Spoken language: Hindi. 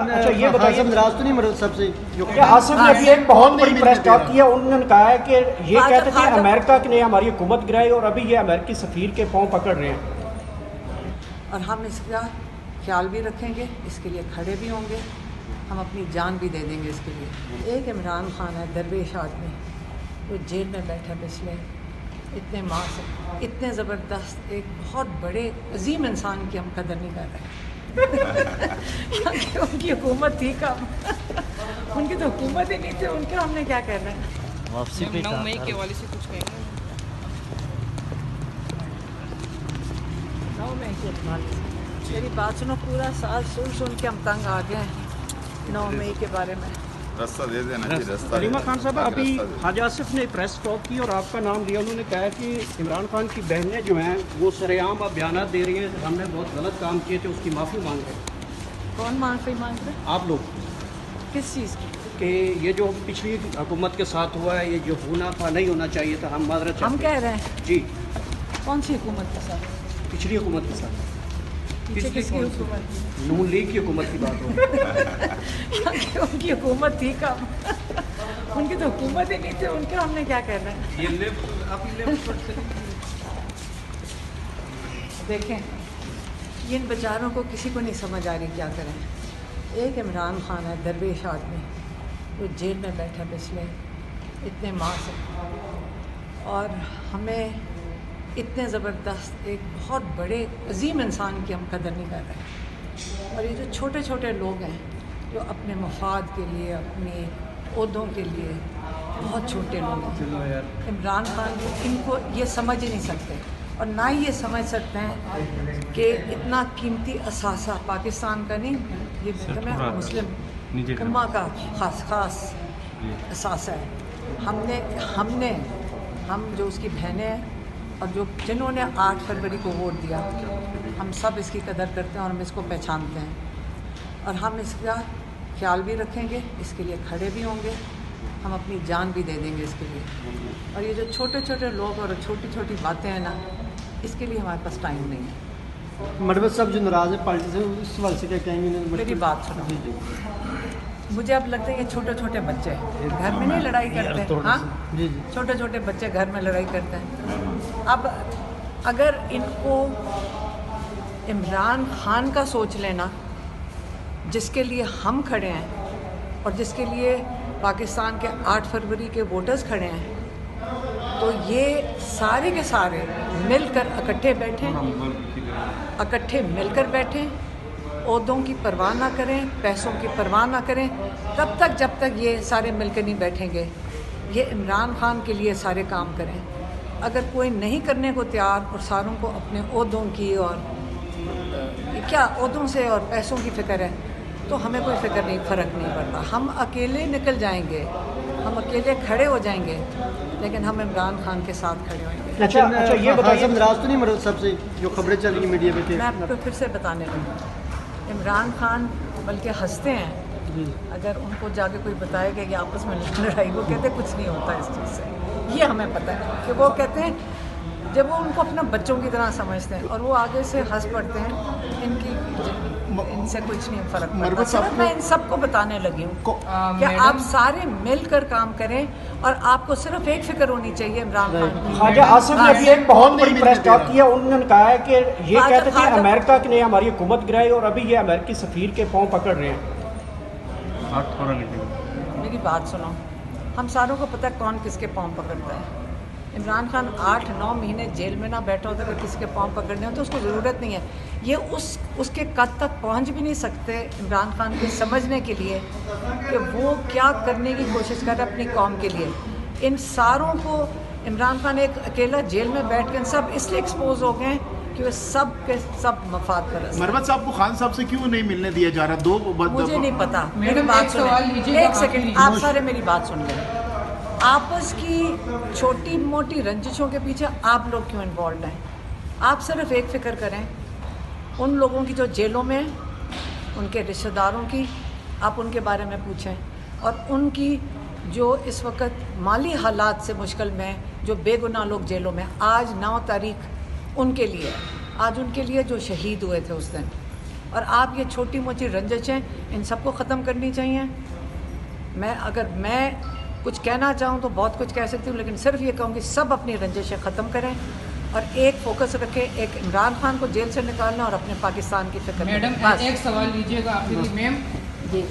अच्छा ये बताइए, नाराज तो नहीं मरद सबसे जो आसिफ ने अभी एक बहुत बड़ी प्रेस टॉक किया। उन्होंने कहा है कि ये कहते थे अमेरिका ने हमारी हुकूमत गिराई और अभी ये अमेरिकी सफीर के पाँव पकड़ रहे हैं और हम इसका ख्याल भी रखेंगे, इसके लिए खड़े भी होंगे, हम अपनी जान भी दे देंगे इसके लिए। एक इमरान खान है दरवेश आदमी, वो जेल में बैठा पिछले इतने माह से, इतने ज़बरदस्त एक बहुत बड़े अजीम इंसान की हम कदर नहीं कर रहे क्योंकि उनकी हुकूमत थी कम उनकी तो हुकूमत ही नहीं थी, उनका हमने क्या करना है। वापसी पे 9 मई के हवाले से कुछ कहेंगे? 9 मई के हवाले से मेरी बात सुनो, पूरा साल सुन के हम तंग आ गए हैं 9 मई के बारे में। रास्ता दे देना जी, रास्ता। सलीमा खान साहब, बाकी अभी रास्ता दे। हाजी आसिफ ने प्रेस टॉक की और आपका नाम लिया। उन्होंने कहा कि इमरान खान की बहनें जो हैं वो सरेआम अब बयान दे रही हैं, हमने बहुत गलत काम किए थे, उसकी माफ़ी मांग रहे हैं। कौन माफ़ी मांग रहे? आप लोग किस चीज़ की? कि ये जो पिछली हुकूमत के साथ हुआ है, ये जो होना था नहीं होना चाहिए था, हम माजरत हम चाहते कह रहे हैं हैं। जी, कौन सी हुकूमत के साथ? पिछली हुकूमत के साथ, पीछे किसकी हुकूमत? नून लीग की हुकूमत की बात हो क्योंकि उनकी हुकूमत थी कम उनकी तो हुकूमत ही नहीं थी, उनका हमने क्या करना है। देखें इन बेचारों को किसी को नहीं समझ आ रही क्या करें। एक इमरान खान है दरवेश आदमी, वो जेल में बैठा पिछले इतने माह से, और हमें इतने ज़बरदस्त एक बहुत बड़े अजीम इंसान की हम कदर नहीं कर रहे। और ये जो छोटे छोटे लोग हैं जो अपने मफाद के लिए, अपनी ओहदों के लिए, बहुत छोटे लोग हैं। इमरान खान इनको ये समझ ही नहीं सकते और ना ही ये समझ सकते हैं कि इतना कीमती असासा पाकिस्तान का नहीं, ये मुस्लिम उम्मा का ख़ास असासा है। हम जो उसकी बहनें हैं और जो जिन्होंने 8 फरवरी को वोट दिया, हम सब इसकी कदर करते हैं और हम इसको पहचानते हैं और हम इसका ख्याल भी रखेंगे, इसके लिए खड़े भी होंगे, हम अपनी जान भी दे देंगे इसके लिए। और ये जो छोटे छोटे लोग और छोटी छोटी बातें हैं ना, इसके लिए हमारे पास टाइम नहीं है। मरवत साहब जो नाराज है पार्टी से, इस सवाल से क्या कहेंगे? मेरी बात सुनो, मुझे अब लगता है ये छोटे छोटे बच्चे घर में नहीं लड़ाई करते, हाँ छोटे छोटे बच्चे घर में लड़ाई करते हैं। अब अगर इनको इमरान खान का सोच लेना, जिसके लिए हम खड़े हैं और जिसके लिए पाकिस्तान के 8 फरवरी के वोटर्स खड़े हैं, तो ये सारे के सारे मिलकर इकट्ठे मिलकर बैठें, ओहदों की परवाह ना करें, पैसों की परवाह ना करें, तब तक जब तक ये सारे मिलकर नहीं बैठेंगे। ये इमरान खान के लिए सारे काम करें। अगर कोई नहीं करने को तैयार और सारों को अपने ओहदों की और क्या ओहदों से और पैसों की फ़िक्र है, तो हमें कोई फ़िक्र नहीं, फ़र्क नहीं पड़ता। हम अकेले निकल जाएंगे, हम अकेले खड़े हो जाएंगे, लेकिन हम इमरान खान के साथ खड़े होंगे। अच्छा ये बताइए, नाराज तो नहीं मरद सबसे जो खबरें चल रही मीडिया पे? मैं आपको फिर से बताने लगी, इमरान खान बल्कि हंसते हैं अगर उनको जाके कोई बताएगा कि आपस में लड़ाई, वो कहते कुछ नहीं होता इस चीज़ से। ये हमें पता है कि वो कहते हैं, जब वो उनको अपना बच्चों की तरह समझते हैं और वो आगे से हंस पड़ते हैं, इनसे कुछ नहीं फ़र्क पड़ता। सिर्फ मैं इन सबको बताने लगी हूँ कि आप सारे मिलकर काम करें और आपको सिर्फ एक फिक्र होनी चाहिए इमरान खान की। हाजी आसिफ ने अभी एक बहुत बड़ी प्रेस टॉक किया। उन्होंने कहा है कि ये कहते थे अमेरिका ने हमारी हुकूमत गिराई और अभी ये अमेरिकी सफीर के पाँव पकड़ रहे हैं। मेरी बात सुनो, हम सारों को पता है कौन किसके पाँव पकड़ता है। इमरान खान 8-9 महीने जेल में ना बैठा होता, अगर किसी के पाँव पकड़ने हो तो उसको ज़रूरत नहीं है। ये उसके कद तक पहुंच भी नहीं सकते इमरान खान के समझने के लिए कि वो क्या करने की कोशिश कर रहा है अपनी कौम के लिए। इन सारों को इमरान खान एक अकेला जेल में बैठ कर सब इसलिए एक्सपोज हो गए कि वो सब के सब मफाद परस्त। मरवत साहब को खान साहब से क्यों नहीं मिलने दिया जा रहा? मुझे नहीं पता, मेरी बात सुनिए एक सेकंड, आप सारे मेरी बात सुन लें। आपस की छोटी मोटी रंजिशों के पीछे आप लोग क्यों इन्वॉल्व हैं? आप सिर्फ एक फ़िक्र करें उन लोगों की जो जेलों में, उनके रिश्तेदारों की, आप उनके बारे में पूछें और उनकी जो इस वक्त माली हालात से मुश्किल में जो बेगुनाह लोग जेलों में, आज 9 तारीख उनके लिए, आज उनके लिए जो शहीद हुए थे उस दिन, और आप ये छोटी मोटी रंजिशें इन सबको ख़त्म करनी चाहिए। अगर मैं कुछ कहना चाहूँ तो बहुत कुछ कह सकती हूँ, लेकिन सिर्फ ये कहूँगी सब अपनी रंजिशें ख़त्म करें और एक फोकस रखें, एक इमरान खान को जेल से निकालना और अपने पाकिस्तान की फिक्र। मैडम एक सवाल लीजिएगा आखिरी मैम। जी